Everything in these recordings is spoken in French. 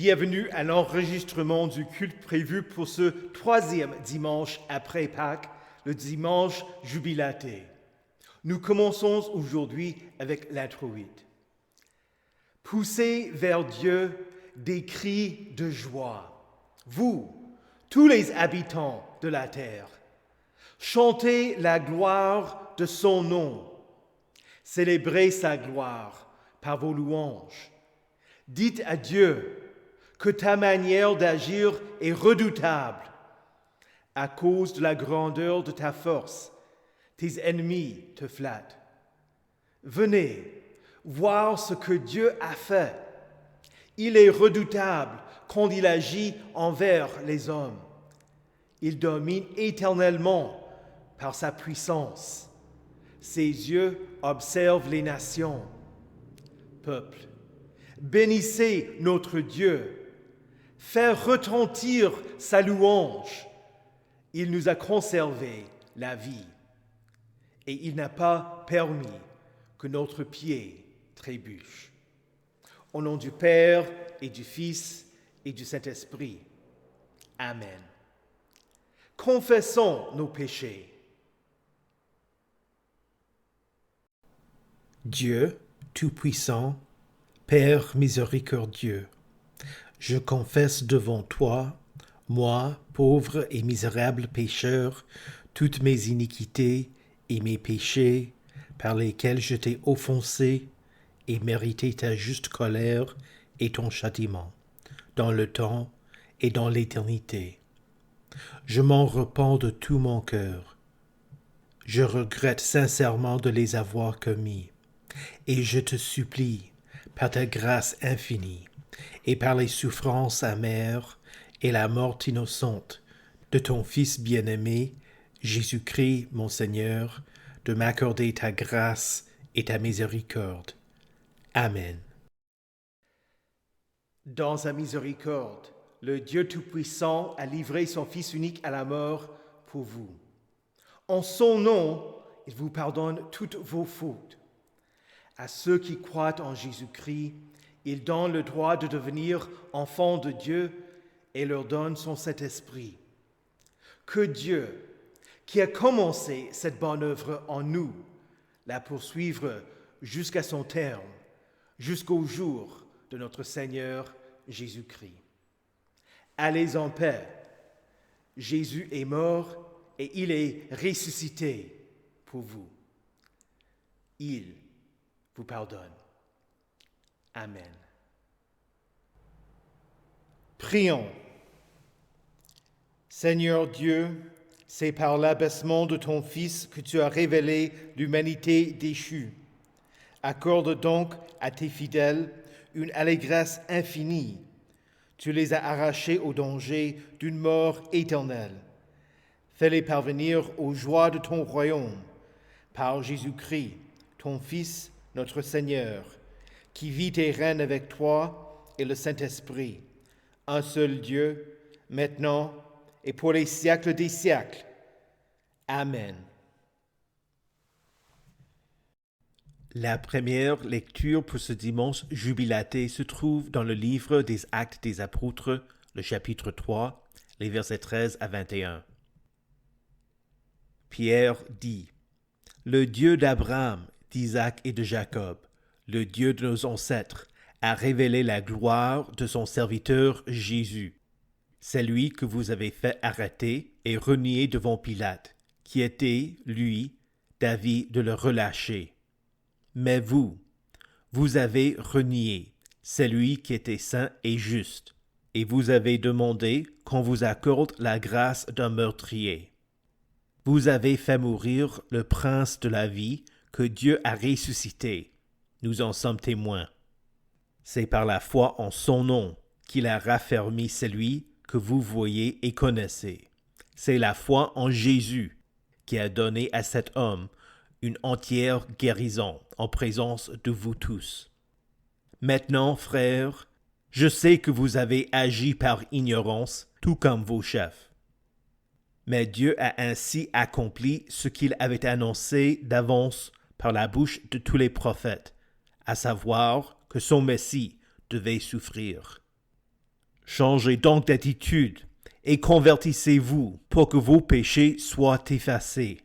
Bienvenue à l'enregistrement du culte prévu pour ce troisième dimanche après Pâques, le dimanche jubilaté. Nous commençons aujourd'hui avec l'introïde. Poussez vers Dieu des cris de joie. Vous, tous les habitants de la terre, chantez la gloire de son nom. Célébrez sa gloire par vos louanges. Dites à Dieu que ta manière d'agir est redoutable. À cause de la grandeur de ta force, tes ennemis te flattent. Venez voir ce que Dieu a fait. Il est redoutable quand il agit envers les hommes. Il domine éternellement par sa puissance. Ses yeux observent les nations. Peuple, bénissez notre Dieu. Faire retentir sa louange. Il nous a conservé la vie et il n'a pas permis que notre pied trébuche. Au nom du Père et du Fils et du Saint-Esprit. Amen. Confessons nos péchés. Dieu Tout-Puissant, Père miséricordieux, je confesse devant toi, moi, pauvre et misérable pécheur, toutes mes iniquités et mes péchés par lesquels je t'ai offensé et mérité ta juste colère et ton châtiment, dans le temps et dans l'éternité. Je m'en repens de tout mon cœur. Je regrette sincèrement de les avoir commis, et je te supplie, par ta grâce infinie, et par les souffrances amères et la mort innocente de ton Fils bien-aimé, Jésus-Christ, mon Seigneur, de m'accorder ta grâce et ta miséricorde. Amen. Dans sa miséricorde, le Dieu Tout-Puissant a livré son Fils unique à la mort pour vous. En son nom, il vous pardonne toutes vos fautes. À ceux qui croient en Jésus-Christ, il donne le droit de devenir enfants de Dieu et leur donne son Saint-Esprit. Que Dieu, qui a commencé cette bonne œuvre en nous, la poursuivre jusqu'à son terme, jusqu'au jour de notre Seigneur Jésus-Christ. Allez en paix. Jésus est mort et il est ressuscité pour vous. Il vous pardonne. Amen. Prions. Seigneur Dieu, c'est par l'abaissement de ton Fils que tu as révélé l'humanité déchue. Accorde donc à tes fidèles une allégresse infinie. Tu les as arrachés au danger d'une mort éternelle. Fais-les parvenir aux joies de ton royaume, par Jésus-Christ, ton Fils, notre Seigneur, qui vit et règne avec toi et le Saint-Esprit, un seul Dieu, maintenant et pour les siècles des siècles. Amen. La première lecture pour ce dimanche jubilaté se trouve dans le livre des Actes des Apôtres, le chapitre 3, les versets 13 à 21. Pierre dit, « Le Dieu d'Abraham, d'Isaac et de Jacob, le Dieu de nos ancêtres, a révélé la gloire de son serviteur Jésus. C'est lui que vous avez fait arrêter et renier devant Pilate, qui était, lui, d'avis de le relâcher. Mais vous avez renié celui qui était saint et juste, et vous avez demandé qu'on vous accorde la grâce d'un meurtrier. Vous avez fait mourir le prince de la vie que Dieu a ressuscité. Nous en sommes témoins. C'est par la foi en son nom qu'il a raffermi celui que vous voyez et connaissez. C'est la foi en Jésus qui a donné à cet homme une entière guérison en présence de vous tous. Maintenant, frères, je sais que vous avez agi par ignorance, tout comme vos chefs. Mais Dieu a ainsi accompli ce qu'il avait annoncé d'avance par la bouche de tous les prophètes, à savoir que son Messie devait souffrir. Changez donc d'attitude et convertissez-vous pour que vos péchés soient effacés.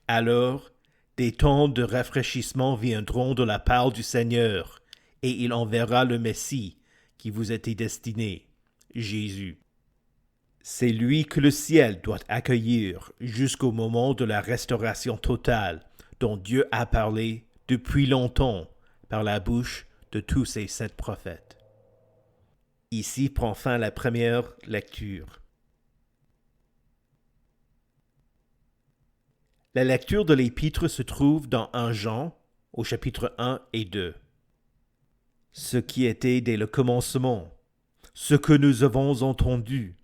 Alors, des temps de rafraîchissement viendront de la part du Seigneur, et il enverra le Messie qui vous était destiné, Jésus. C'est lui que le ciel doit accueillir jusqu'au moment de la restauration totale dont Dieu a parlé depuis longtemps par la bouche de tous ses 7 prophètes. Ici prend fin la première lecture. La lecture de l'Épître se trouve dans 1 Jean, au chapitre 1 et 2. Ce qui était dès le commencement, ce que nous avons entendu,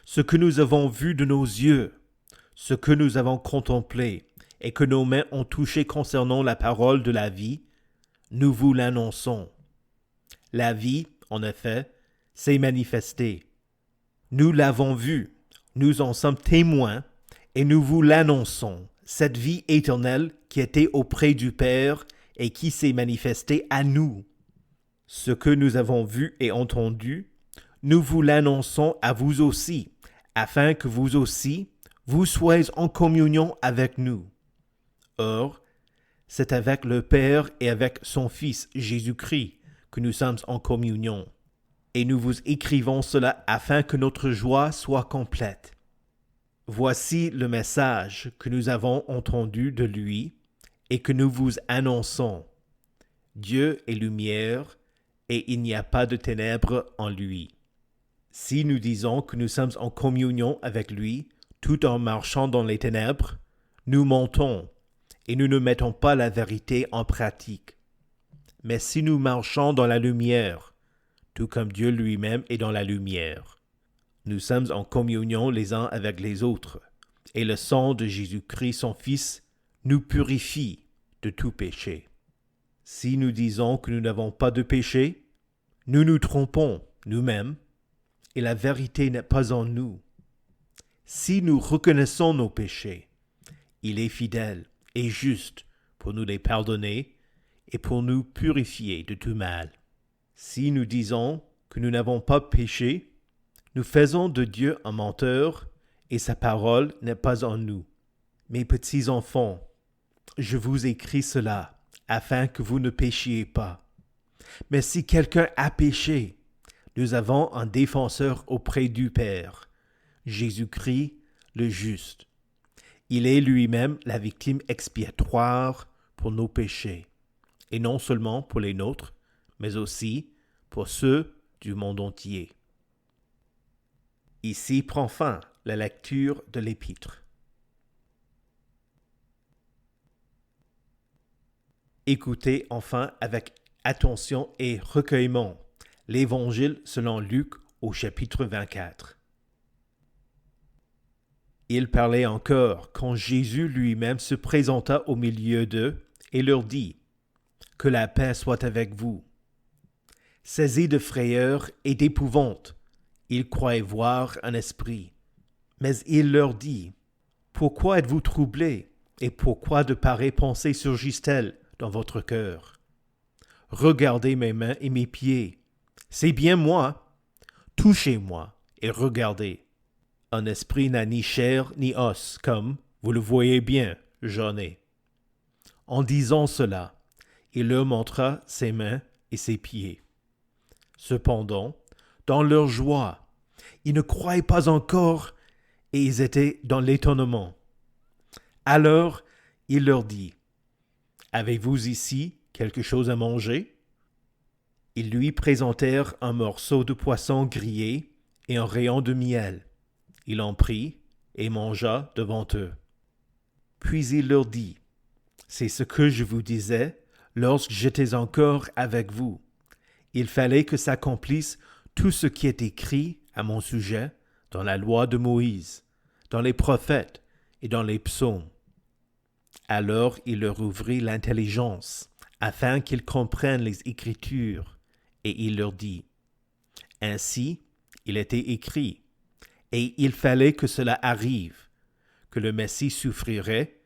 ce que nous avons vu de nos yeux, ce que nous avons contemplé et que nos mains ont touché concernant la parole de la vie, nous vous l'annonçons. La vie, en effet, s'est manifestée. Nous l'avons vue, nous en sommes témoins et nous vous l'annonçons, cette vie éternelle qui était auprès du Père et qui s'est manifestée à nous. Ce que nous avons vu et entendu, nous vous l'annonçons à vous aussi, afin que vous aussi, vous soyez en communion avec nous. Or, c'est avec le Père et avec son Fils Jésus-Christ que nous sommes en communion. Et nous vous écrivons cela afin que notre joie soit complète. Voici le message que nous avons entendu de lui et que nous vous annonçons. Dieu est lumière et il n'y a pas de ténèbres en lui. Si nous disons que nous sommes en communion avec lui tout en marchant dans les ténèbres, nous mentons et nous ne mettons pas la vérité en pratique. Mais si nous marchons dans la lumière, tout comme Dieu lui-même est dans la lumière, nous sommes en communion les uns avec les autres, et le sang de Jésus-Christ, son Fils, nous purifie de tout péché. Si nous disons que nous n'avons pas de péché, nous nous trompons nous-mêmes, et la vérité n'est pas en nous. Si nous reconnaissons nos péchés, il est fidèle et juste pour nous les pardonner et pour nous purifier de tout mal. Si nous disons que nous n'avons pas péché, nous faisons de Dieu un menteur et sa parole n'est pas en nous. Mes petits enfants, je vous écris cela afin que vous ne péchiez pas. Mais si quelqu'un a péché, nous avons un défenseur auprès du Père, Jésus-Christ le juste. Il est lui-même la victime expiatoire pour nos péchés, et non seulement pour les nôtres, mais aussi pour ceux du monde entier. Ici prend fin la lecture de l'Épître. Écoutez enfin avec attention et recueillement l'Évangile selon Luc au chapitre 24. Il parlait encore quand Jésus lui-même se présenta au milieu d'eux et leur dit « Que la paix soit avec vous ». Saisis de frayeur et d'épouvante, ils croyaient voir un esprit. Mais il leur dit « Pourquoi êtes-vous troublés et pourquoi de pareilles pensées surgissent-elles dans votre cœur? Regardez mes mains et mes pieds, c'est bien moi. Touchez-moi et regardez. Un esprit n'a ni chair ni os, comme, vous le voyez bien, j'en ai. » En disant cela, il leur montra ses mains et ses pieds. Cependant, dans leur joie, ils ne croyaient pas encore et ils étaient dans l'étonnement. Alors, il leur dit, « Avez-vous ici quelque chose à manger? » Ils lui présentèrent un morceau de poisson grillé et un rayon de miel. Il en prit et mangea devant eux. Puis il leur dit, « C'est ce que je vous disais lorsque j'étais encore avec vous. Il fallait que s'accomplisse tout ce qui est écrit à mon sujet dans la loi de Moïse, dans les prophètes et dans les psaumes. » Alors il leur ouvrit l'intelligence, afin qu'ils comprennent les Écritures, et il leur dit, « Ainsi, il était écrit, et il fallait que cela arrive, que le Messie souffrirait,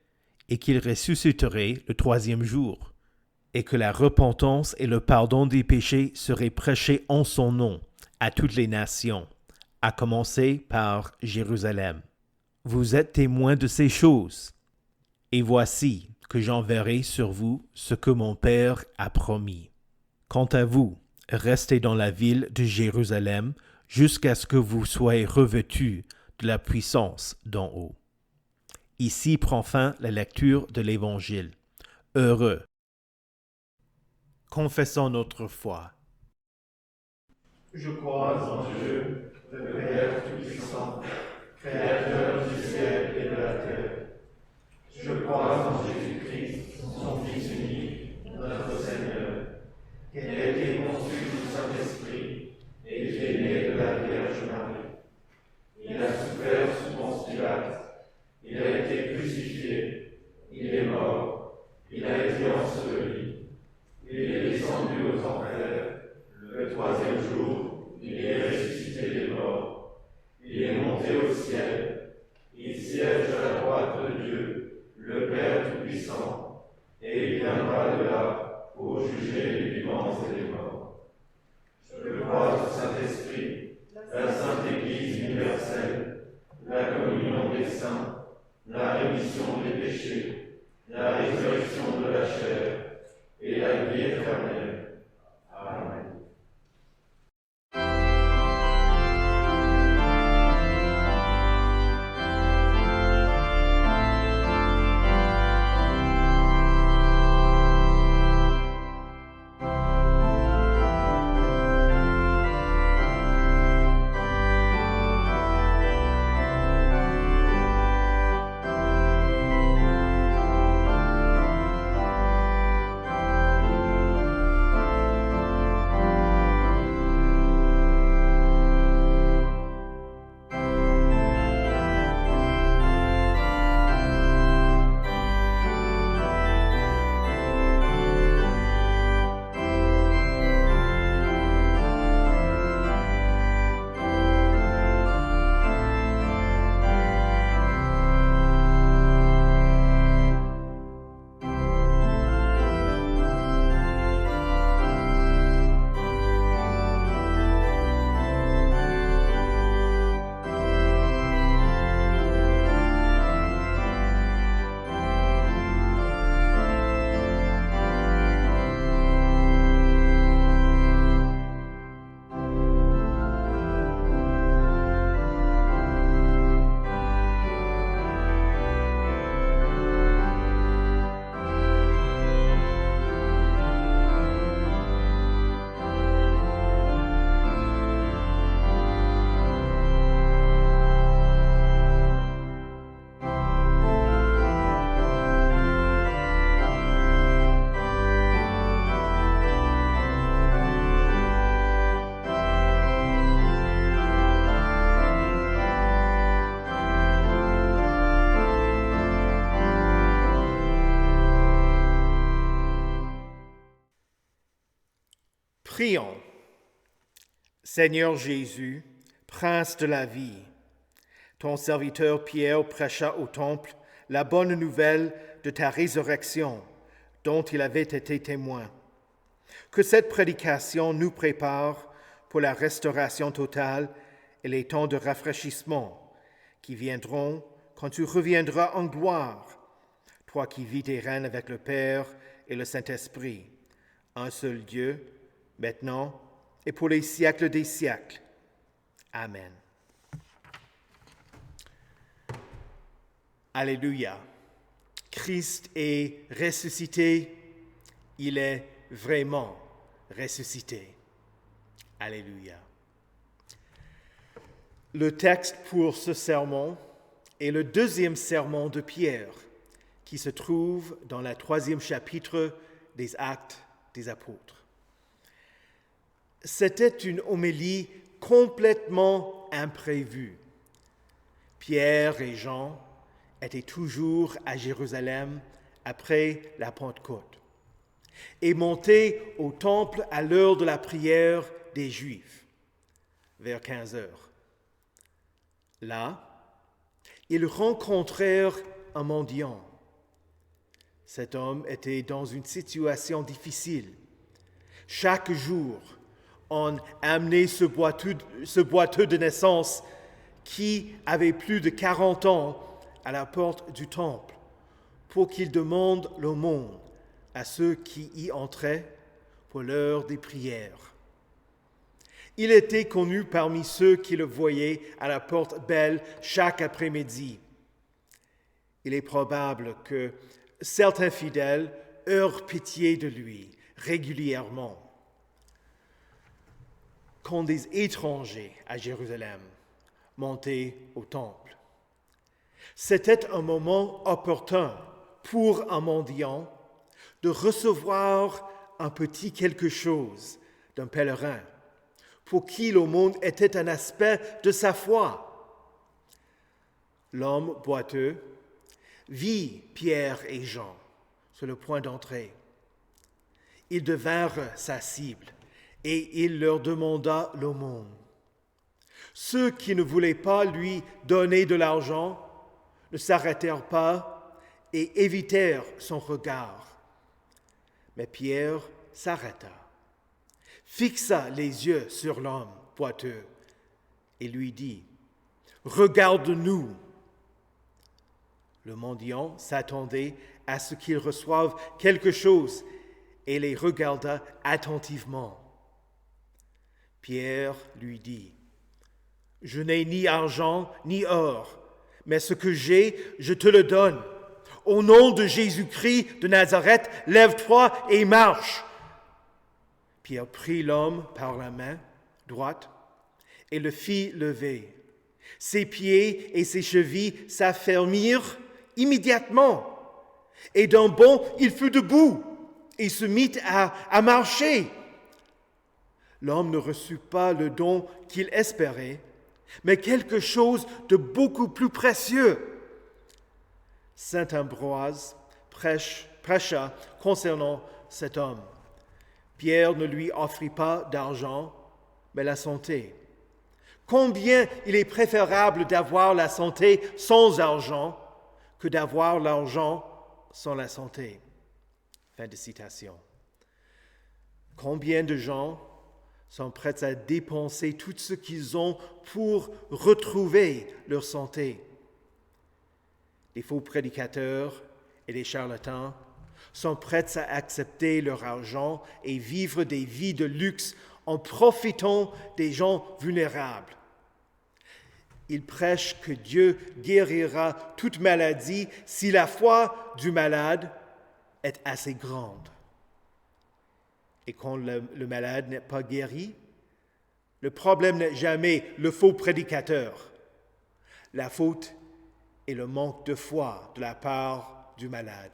et qu'il ressusciterait le 3e jour, et que la repentance et le pardon des péchés seraient prêchés en son nom à toutes les nations, à commencer par Jérusalem. Vous êtes témoins de ces choses. Et voici que j'enverrai sur vous ce que mon Père a promis. Quant à vous, restez dans la ville de Jérusalem jusqu'à ce que vous soyez revêtus de la puissance d'en haut. Ici prend fin la lecture de l'Évangile. Heureux. Confessons notre foi. Je crois en Dieu, le Père Tout-Puissant, Créateur du ciel et de la terre. Je crois en Jésus-Christ, son Fils unique, notre Seigneur, qui a été conçu du Saint-Esprit et qui est né de la Vierge Marie. Il a souffert sous Ponce Pilate, il a été crucifié, il est mort, il a été enseveli, il est descendu aux enfers. Le troisième jour, il est ressuscité des morts, il est monté au ciel, il siège à la droite de Dieu, le Père Tout-Puissant, et il viendra de là pour juger les vivants et les morts. Je crois au Saint-Esprit, la Sainte Église universelle, la communion des saints, la rémission des péchés, la résurrection de la chair et la vie éternelle. Amen. Prions. Seigneur Jésus, Prince de la vie, ton serviteur Pierre prêcha au temple la bonne nouvelle de ta résurrection dont il avait été témoin. Que cette prédication nous prépare pour la restauration totale et les temps de rafraîchissement qui viendront quand tu reviendras en gloire, toi qui vis et règnes avec le Père et le Saint-Esprit, un seul Dieu, maintenant et pour les siècles des siècles. Amen. Alléluia. Christ est ressuscité. Il est vraiment ressuscité. Alléluia. Le texte pour ce sermon est le deuxième sermon de Pierre, qui se trouve dans le 3e chapitre des Actes des Apôtres. C'était une homélie complètement imprévue. Pierre et Jean étaient toujours à Jérusalem après la Pentecôte et montaient au temple à l'heure de la prière des Juifs, vers 15 heures. Là, ils rencontrèrent un mendiant. Cet homme était dans une situation difficile. Chaque jour, ont amené ce boiteux de naissance qui avait plus de 40 ans à la porte du temple pour qu'il demande l'aumône à ceux qui y entraient pour l'heure des prières. Il était connu parmi ceux qui le voyaient à la porte belle chaque après-midi. Il est probable que certains fidèles eurent pitié de lui régulièrement. Quand des étrangers à Jérusalem montaient au temple, c'était un moment opportun pour un mendiant de recevoir un petit quelque chose d'un pèlerin pour qui l'aumône était un aspect de sa foi. L'homme boiteux vit Pierre et Jean sur le point d'entrer. Ils devinrent sa cible et il leur demanda l'aumône. Ceux qui ne voulaient pas lui donner de l'argent ne s'arrêtèrent pas et évitèrent son regard. Mais Pierre s'arrêta, fixa les yeux sur l'homme boiteux et lui dit « Regarde-nous !» Le mendiant s'attendait à ce qu'il reçoive quelque chose et les regarda attentivement. Pierre lui dit « Je n'ai ni argent ni or, mais ce que j'ai, je te le donne. Au nom de Jésus-Christ de Nazareth, lève-toi et marche. » Pierre prit l'homme par la main droite et le fit lever. Ses pieds et ses chevilles s'affermirent immédiatement. Et d'un bond, il fut debout et se mit à marcher. L'homme ne reçut pas le don qu'il espérait, mais quelque chose de beaucoup plus précieux. Saint Ambroise prêcha concernant cet homme. Pierre ne lui offrit pas d'argent, mais la santé. Combien il est préférable d'avoir la santé sans argent que d'avoir l'argent sans la santé. Fin de citation. Combien de gens sont prêts à dépenser tout ce qu'ils ont pour retrouver leur santé? Les faux prédicateurs et les charlatans sont prêts à accepter leur argent et vivre des vies de luxe en profitant des gens vulnérables. Ils prêchent que Dieu guérira toute maladie si la foi du malade est assez grande. Et quand le malade n'est pas guéri, le problème n'est jamais le faux prédicateur. La faute est le manque de foi de la part du malade.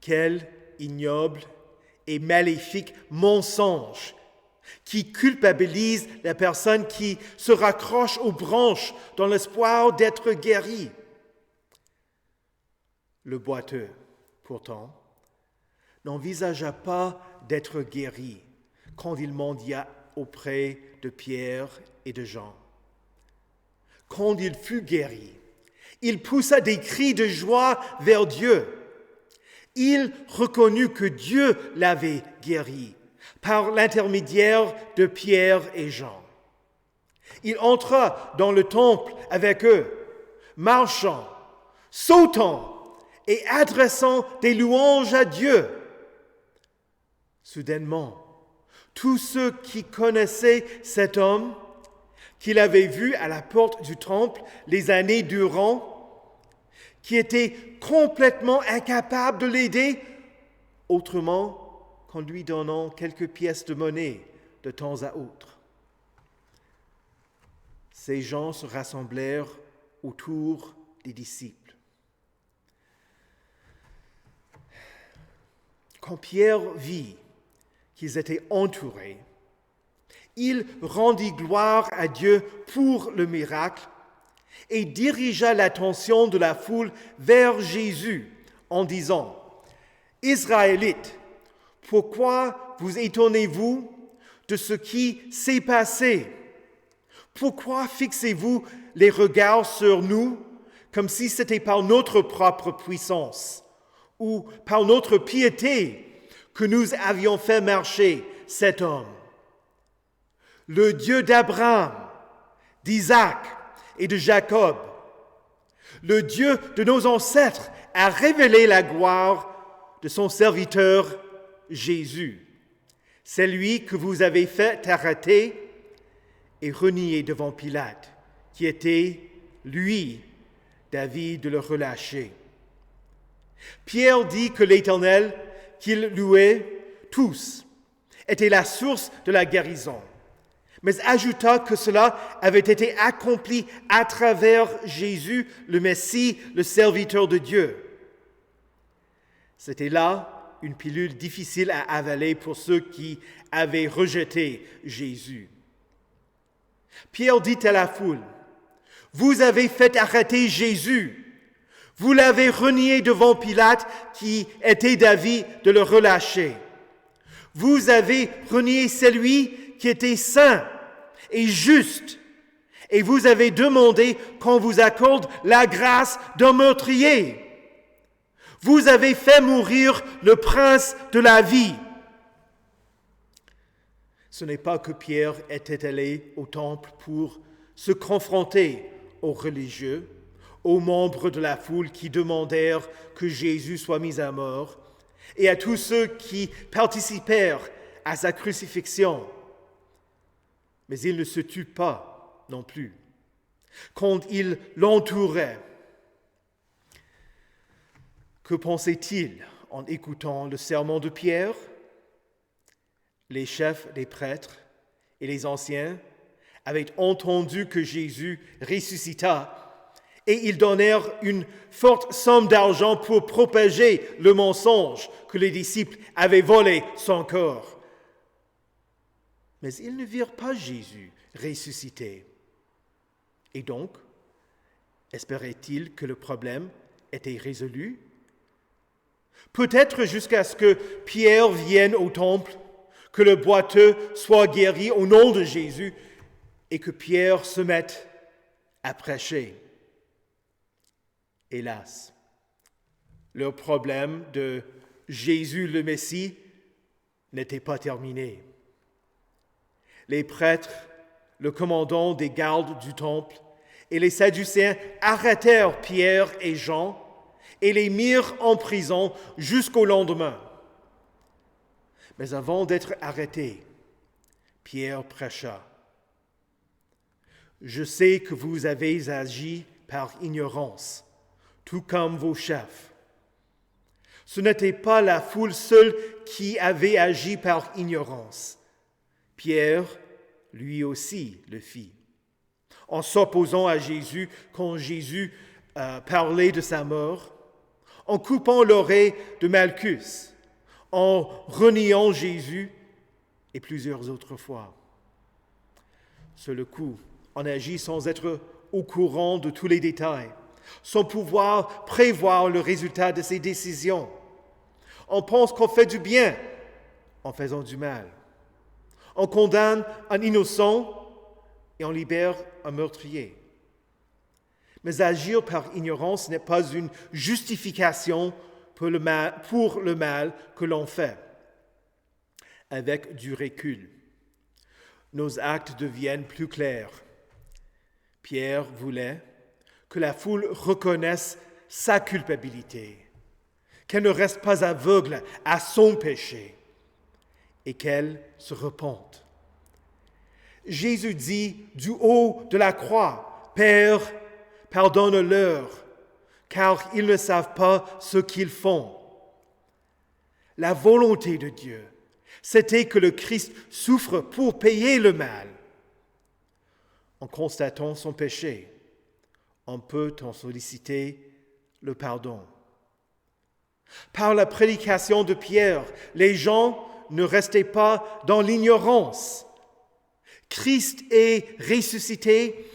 Quel ignoble et maléfique mensonge qui culpabilise la personne qui se raccroche aux branches dans l'espoir d'être guéri. Le boiteux, pourtant, n'envisagea pas d'être guéri quand il mendia auprès de Pierre et de Jean. Quand il fut guéri, il poussa des cris de joie vers Dieu. Il reconnut que Dieu l'avait guéri par l'intermédiaire de Pierre et Jean. Il entra dans le temple avec eux, marchant, sautant et adressant des louanges à Dieu. Soudainement, tous ceux qui connaissaient cet homme, qu'il avait vu à la porte du temple les années durant, qui était complètement incapable de l'aider, autrement qu'en lui donnant quelques pièces de monnaie de temps à autre. Ces gens se rassemblèrent autour des disciples. Quand Pierre vit qu'ils étaient entourés, il rendit gloire à Dieu pour le miracle et dirigea l'attention de la foule vers Jésus en disant « Israélites, pourquoi vous étonnez-vous de ce qui s'est passé? Pourquoi fixez-vous les regards sur nous comme si c'était par notre propre puissance ou par notre piété que nous avions fait marcher cet homme. Le Dieu d'Abraham, d'Isaac et de Jacob, le Dieu de nos ancêtres, a révélé la gloire de son serviteur Jésus. C'est lui que vous avez fait arrêter et renier devant Pilate, qui était, lui, d'avis de le relâcher. Pierre dit que l'Éternel, qu'il louait tous, était la source de la guérison, mais ajouta que cela avait été accompli à travers Jésus, le Messie, le serviteur de Dieu. C'était là une pilule difficile à avaler pour ceux qui avaient rejeté Jésus. Pierre dit à la foule, « Vous avez fait arrêter Jésus. Vous l'avez renié devant Pilate qui était d'avis de le relâcher. Vous avez renié celui qui était saint et juste, et vous avez demandé qu'on vous accorde la grâce d'un meurtrier. Vous avez fait mourir le prince de la vie. » Ce n'est pas que Pierre était allé au temple pour se confronter aux religieux, aux membres de la foule qui demandèrent que Jésus soit mis à mort, et à tous ceux qui participèrent à sa crucifixion. Mais il ne se tut pas non plus. Quand il l'entourait, que pensait-il en écoutant le sermon de Pierre? Les chefs des prêtres et les anciens avaient entendu que Jésus ressuscita et ils donnèrent une forte somme d'argent pour propager le mensonge que les disciples avaient volé son corps. Mais ils ne virent pas Jésus ressuscité. Et donc, espéraient-ils que le problème était résolu? Peut-être jusqu'à ce que Pierre vienne au temple, que le boiteux soit guéri au nom de Jésus et que Pierre se mette à prêcher. Hélas, leur problème de Jésus le Messie n'était pas terminé. Les prêtres, le commandant des gardes du temple et les Sadducéens arrêtèrent Pierre et Jean et les mirent en prison jusqu'au lendemain. Mais avant d'être arrêté, Pierre prêcha. « Je sais que vous avez agi par ignorance, tout comme vos chefs. Ce n'était pas la foule seule qui avait agi par ignorance. Pierre, lui aussi, le fit. En s'opposant à Jésus quand Jésus parlait de sa mort, en coupant l'oreille de Malchus, en reniant Jésus et plusieurs autres fois. Sur le coup, on agit sans être au courant de tous les détails, sans pouvoir prévoir le résultat de ses décisions. On pense qu'on fait du bien en faisant du mal. On condamne un innocent et on libère un meurtrier. Mais agir par ignorance n'est pas une justification pour le mal que l'on fait. Avec du recul, nos actes deviennent plus clairs. Pierre voulait que la foule reconnaisse sa culpabilité, qu'elle ne reste pas aveugle à son péché et qu'elle se repente. Jésus dit du haut de la croix, « Père, pardonne-leur, car ils ne savent pas ce qu'ils font. » La volonté de Dieu, c'était que le Christ souffre pour payer le mal. En constatant son péché, on peut en solliciter le pardon. Par la prédication de Pierre, les gens ne restaient pas dans l'ignorance. Christ est ressuscité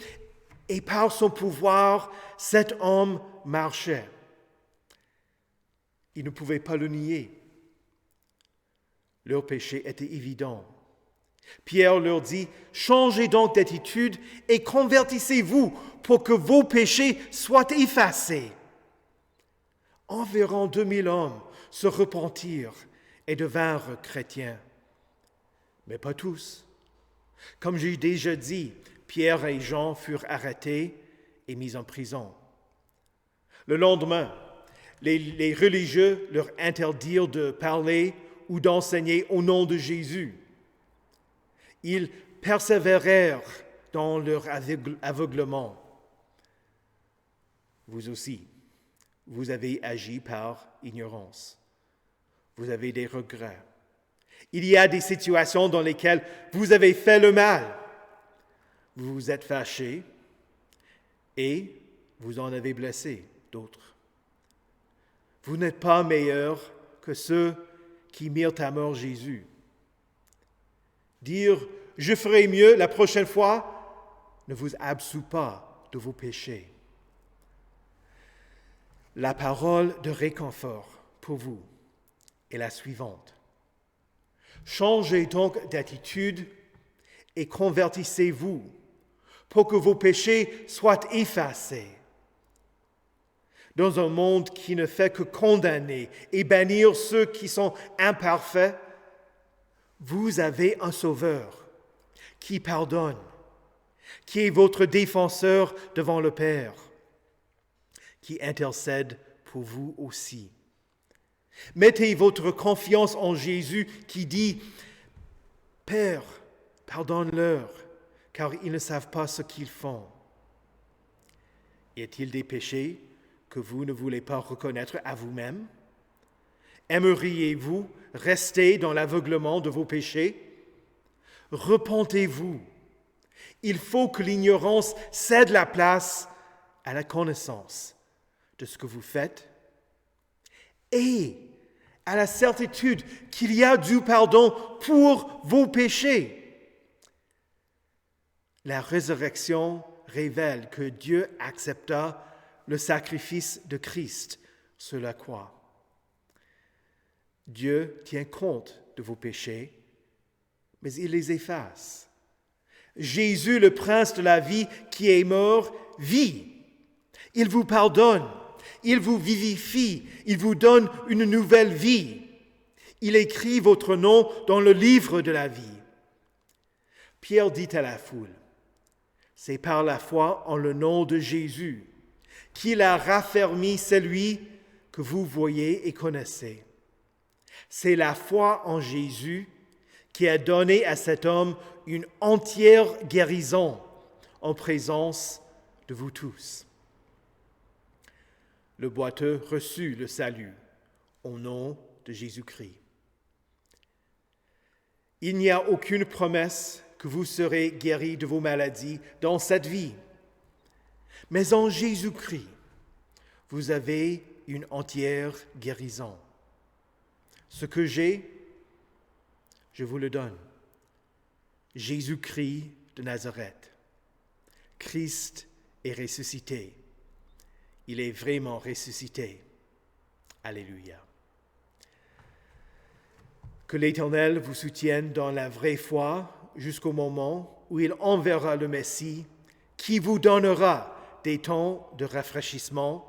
et par son pouvoir, cet homme marchait. Ils ne pouvaient pas le nier. Leur péché était évident. Pierre leur dit, « Changez donc d'attitude et convertissez-vous pour que vos péchés soient effacés. » Environ 2000 hommes se repentirent et devinrent chrétiens. mais pas tous. Comme j'ai déjà dit, Pierre et Jean furent arrêtés et mis en prison. Le lendemain, les religieux leur interdirent de parler ou d'enseigner au nom de Jésus. Ils persévérèrent dans leur aveuglement. Vous aussi, vous avez agi par ignorance. Vous avez des regrets. Il y a des situations dans lesquelles vous avez fait le mal. Vous vous êtes fâchés et vous en avez blessé d'autres. Vous n'êtes pas meilleurs que ceux qui mirent à mort Jésus. Dire « je ferai mieux la prochaine fois » ne vous absout pas de vos péchés. La parole de réconfort pour vous est la suivante. Changez donc d'attitude et convertissez-vous pour que vos péchés soient effacés. Dans un monde qui ne fait que condamner et bannir ceux qui sont imparfaits, vous avez un Sauveur qui pardonne, qui est votre défenseur devant le Père, qui intercède pour vous aussi. Mettez votre confiance en Jésus qui dit « Père, pardonne-leur, car ils ne savent pas ce qu'ils font. » Y a-t-il des péchés que vous ne voulez pas reconnaître à vous-même? Aimeriez-vous rester dans l'aveuglement de vos péchés? Repentez-vous. Il faut que l'ignorance cède la place à la connaissance de ce que vous faites et à la certitude qu'il y a du pardon pour vos péchés. La résurrection révèle que Dieu accepta le sacrifice de Christ sur la croix. Dieu tient compte de vos péchés, mais il les efface. Jésus, le prince de la vie qui est mort, vit. Il vous pardonne, il vous vivifie, il vous donne une nouvelle vie. Il écrit votre nom dans le livre de la vie. Pierre dit à la foule, c'est par la foi en le nom de Jésus qu'il a raffermi celui que vous voyez et connaissez. C'est la foi en Jésus qui a donné à cet homme une entière guérison en présence de vous tous. Le boiteux reçut le salut au nom de Jésus-Christ. Il n'y a aucune promesse que vous serez guéris de vos maladies dans cette vie. Mais en Jésus-Christ, vous avez une entière guérison. Ce que j'ai, je vous le donne. Jésus-Christ de Nazareth. Christ est ressuscité. Il est vraiment ressuscité. Alléluia. Que l'Éternel vous soutienne dans la vraie foi jusqu'au moment où il enverra le Messie qui vous donnera des temps de rafraîchissement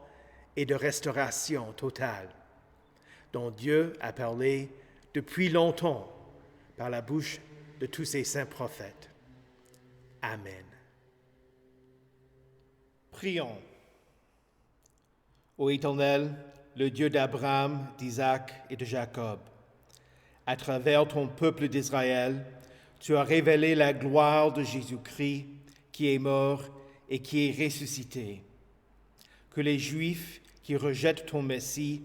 et de restauration totale, dont Dieu a parlé depuis longtemps par la bouche de tous ses saints prophètes. Amen. Prions. Ô Éternel, le Dieu d'Abraham, d'Isaac et de Jacob, à travers ton peuple d'Israël, tu as révélé la gloire de Jésus-Christ qui est mort et qui est ressuscité. Que les Juifs qui rejettent ton Messie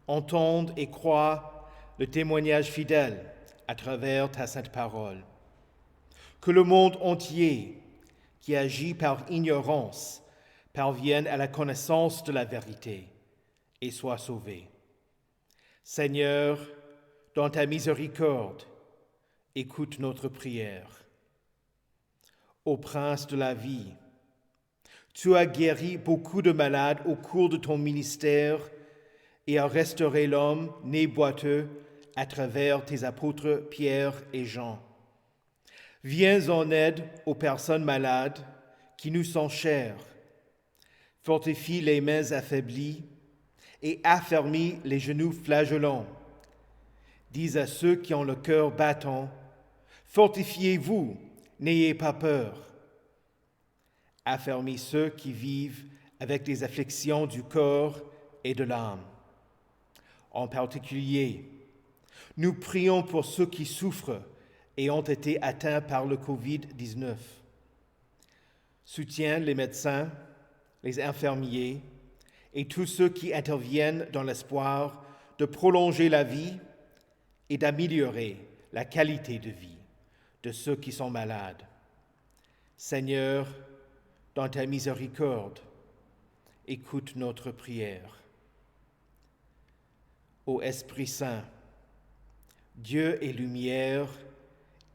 entendent et croient le témoignage fidèle à travers ta sainte parole. Que le monde entier, qui agit par ignorance, parvienne à la connaissance de la vérité et soit sauvé. Seigneur, dans ta miséricorde, écoute notre prière. Ô Prince de la vie, tu as guéri beaucoup de malades au cours de ton ministère et as restauré l'homme né boiteux à travers tes apôtres Pierre et Jean. Viens en aide aux personnes malades qui nous sont chères. Fortifie les mains affaiblies et affermis les genoux flagellants. Dis à ceux qui ont le cœur battant, Fortifiez-vous, n'ayez pas peur. Affermis ceux qui vivent avec des afflictions du corps et de l'âme. En particulier, nous prions pour ceux qui souffrent et ont été atteints par le COVID-19. Soutiens les médecins, les infirmiers et tous ceux qui interviennent dans l'espoir de prolonger la vie et d'améliorer la qualité de vie de ceux qui sont malades. Seigneur, dans ta miséricorde, écoute notre prière. Ô Esprit Saint, Dieu est lumière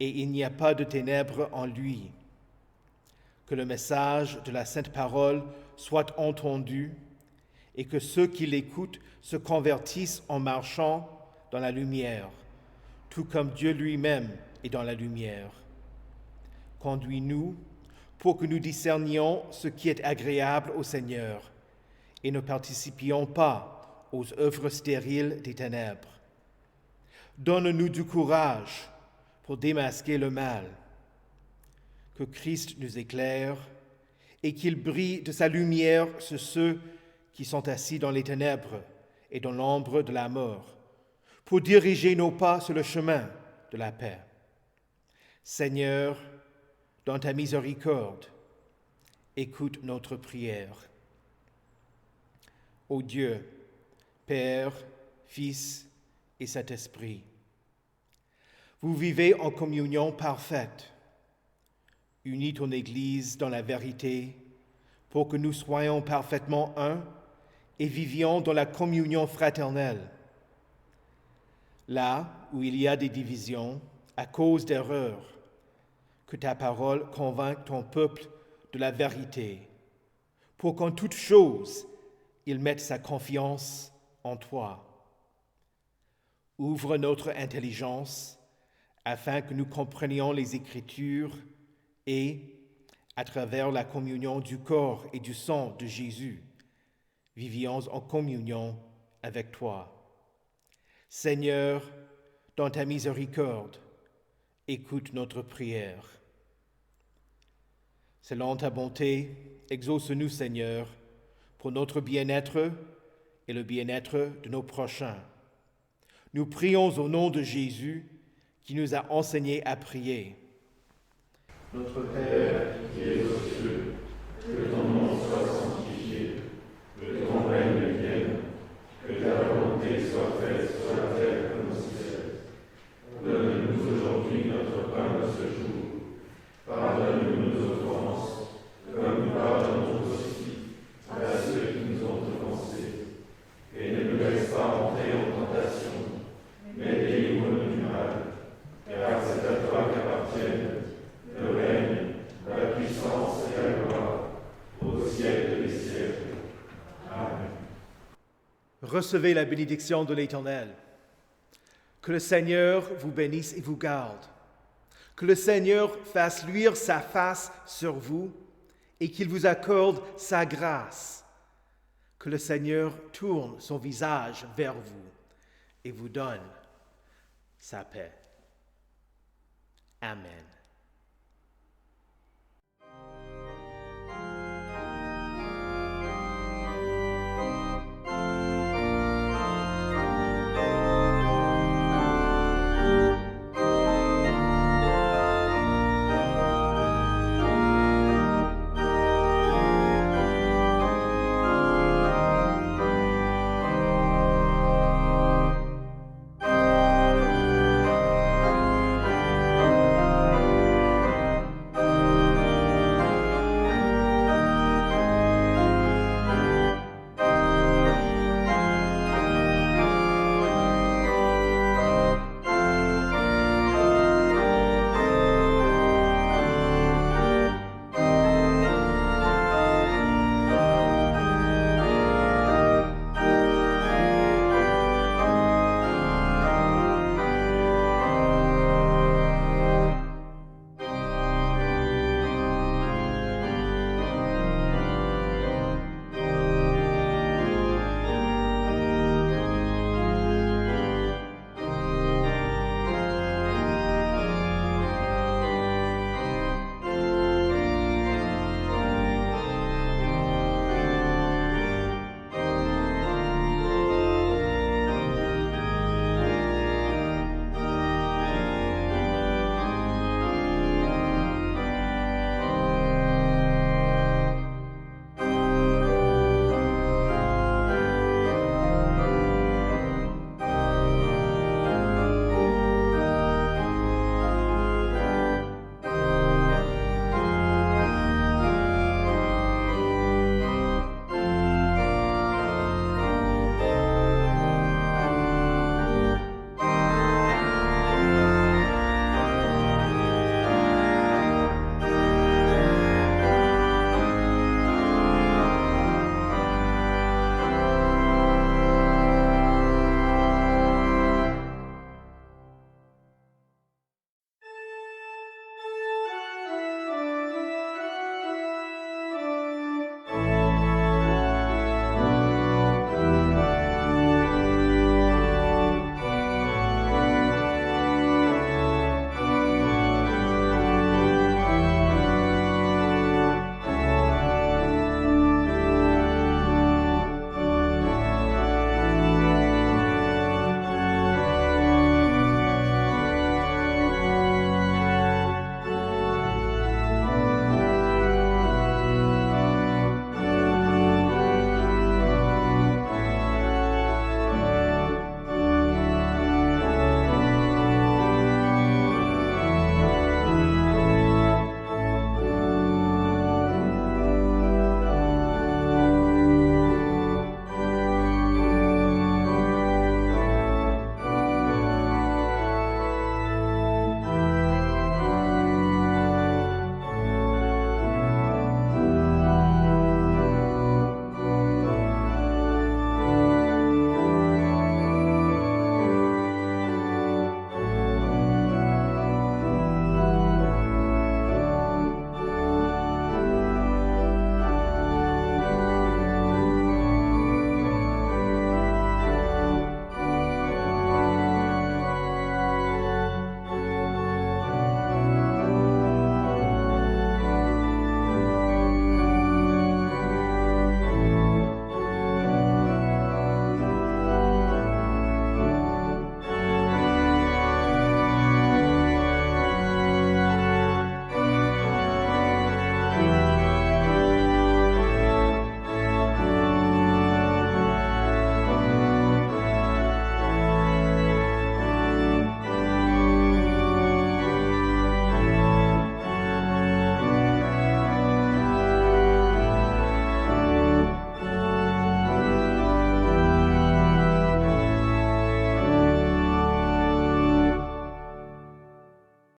et il n'y a pas de ténèbres en lui. Que le message de la Sainte Parole soit entendu et que ceux qui l'écoutent se convertissent en marchant dans la lumière, tout comme Dieu lui-même est dans la lumière. Conduis-nous pour que nous discernions ce qui est agréable au Seigneur et ne participions pas aux œuvres stériles des ténèbres. Donne-nous du courage pour démasquer le mal. Que Christ nous éclaire et qu'il brille de sa lumière sur ceux qui sont assis dans les ténèbres et dans l'ombre de la mort, pour diriger nos pas sur le chemin de la paix. Seigneur, dans ta miséricorde, écoute notre prière. Ô Dieu, Père, Fils et Saint-Esprit, vous vivez en communion parfaite. Unis ton Église dans la vérité, pour que nous soyons parfaitement un et vivions dans la communion fraternelle. Là où il y a des divisions à cause d'erreurs, que ta parole convainque ton peuple de la vérité, pour qu'en toute chose, il mette sa confiance en toi. Ouvre notre intelligence afin que nous comprenions les Écritures et, à travers la communion du corps et du sang de Jésus, vivions en communion avec toi. Seigneur, dans ta miséricorde, écoute notre prière. Selon ta bonté, exauce-nous, Seigneur, pour notre bien-être et le bien-être de nos prochains. Nous prions au nom de Jésus qui nous a enseigné à prier. Notre Père qui es aux cieux, que ton nom soit sanctifié, que ton règne vienne, que ta volonté soit faite sur la terre comme au ciel. Donne-nous aujourd'hui notre pain de ce jour. Pardonne-nous nos offenses, comme nous pardonnons aussi à ceux qui nous ont offensés. Et ne nous laisse pas entrer en tentation, mais délivre-nous du mal. Car c'est à toi qu'appartiennent le règne, la puissance et la gloire, au siècle des siècles. Amen. Recevez la bénédiction de l'Éternel. Que le Seigneur vous bénisse et vous garde. Que le Seigneur fasse luire sa face sur vous et qu'il vous accorde sa grâce. Que le Seigneur tourne son visage vers vous et vous donne sa paix. Amen.